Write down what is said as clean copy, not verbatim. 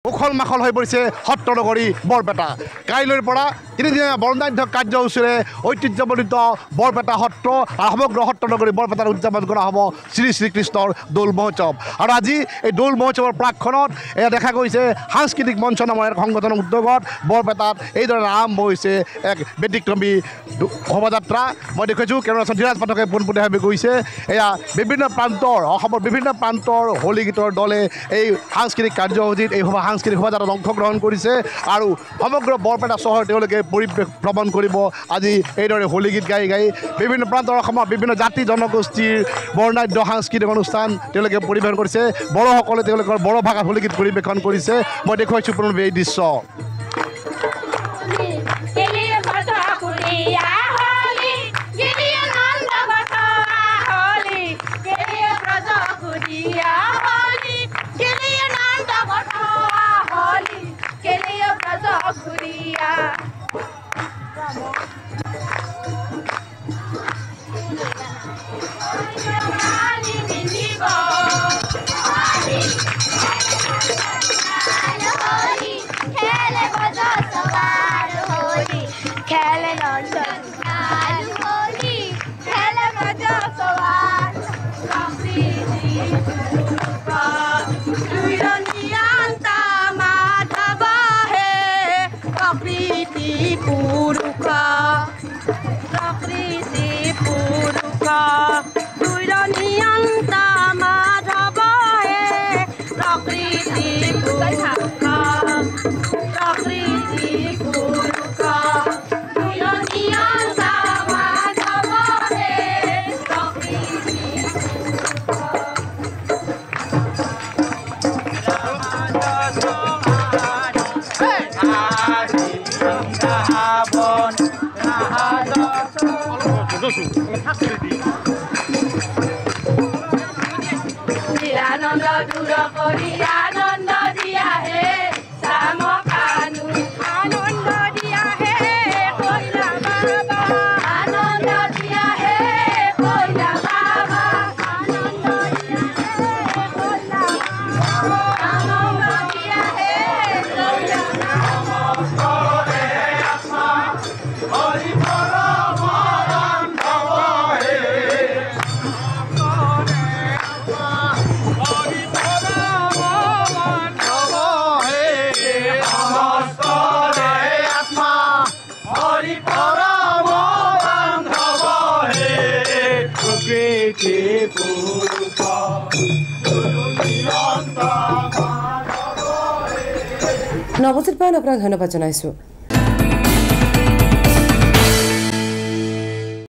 উখল মাখল হৈ পৰিছে সত্ৰনগৰী বৰপেটা। কাইলৈৰ পৰা তিনিদিনীয়া বৰ্ণাঢ্য কাৰ্যসূচীৰে ঐতিহ্যমণ্ডিত বৰপেটা সত্ৰ আৰু সমগ্ৰ সত্ৰনগৰী বৰপেটাত উদযাপন কৰা হ'ব শ্ৰী শ্ৰীকৃষ্ণৰ দৌল মহোৎসৱ। আৰু আজি এই দৌল মহোৎসৱৰ প্ৰাকখনত এয়া দেখা গৈছে সাংস্কৃতিক মঞ্চ নামৰ এক সংগঠনৰ উদ্যোগত বৰপেটাত এইদৰে আৰম্ভ হৈছে এক ব্যতিক্ৰমী শোভাযাত্ৰা। মই দেখুৱাইছোঁ কেমেৰাচন ধীৰাজ পাঠকে পোনপটীয়াভাৱে গৈছে। এয়া বিভিন্ন প্ৰান্তৰ অসমৰ বিভিন্ন প্ৰান্তৰ হোলী গীতৰ দলে এই সাংস্কৃতিক কাৰ্যসূচীত এই সাংস্কৃতিক শোভাযাত্ৰাত অংশগ্ৰহণ কৰিছে আৰু সমগ্ৰ বৰপেটা চহৰ তেওঁলোকে পৰিৱেশ ভ্ৰমণ কৰিব। আজি এইদৰে হোলী গীত গাই গাই বিভিন্ন প্ৰান্তৰ অসমৰ বিভিন্ন জাতি জনগোষ্ঠীৰ বৰ্ণাঢ্য সাংস্কৃতিক অনুষ্ঠান তেওঁলোকে পৰিৱেশন কৰিছে। বড়োসকলে তেওঁলোকৰ বড়ো ভাষাত হোলী গীত পৰিৱেশন কৰিছে। মই দেখুৱাইছোঁ পুনৰবাৰ এই দৃশ্য। আনন্দ দূৰ কৰি আনন্দ দিয়া হে চামকানু আনন্দ দিয়া হে কইলা বাবা আনন্দ দিয়া হে কইলা বাবা আনন্দ দিয়া হে কইলা আনন্দ দিয়া হে কইলা নমস্কারে আত্মা হরি পরম বান্ধব হে নৱজিত পায়ন আপোনাক ধন্যবাদ জনাইছোঁ।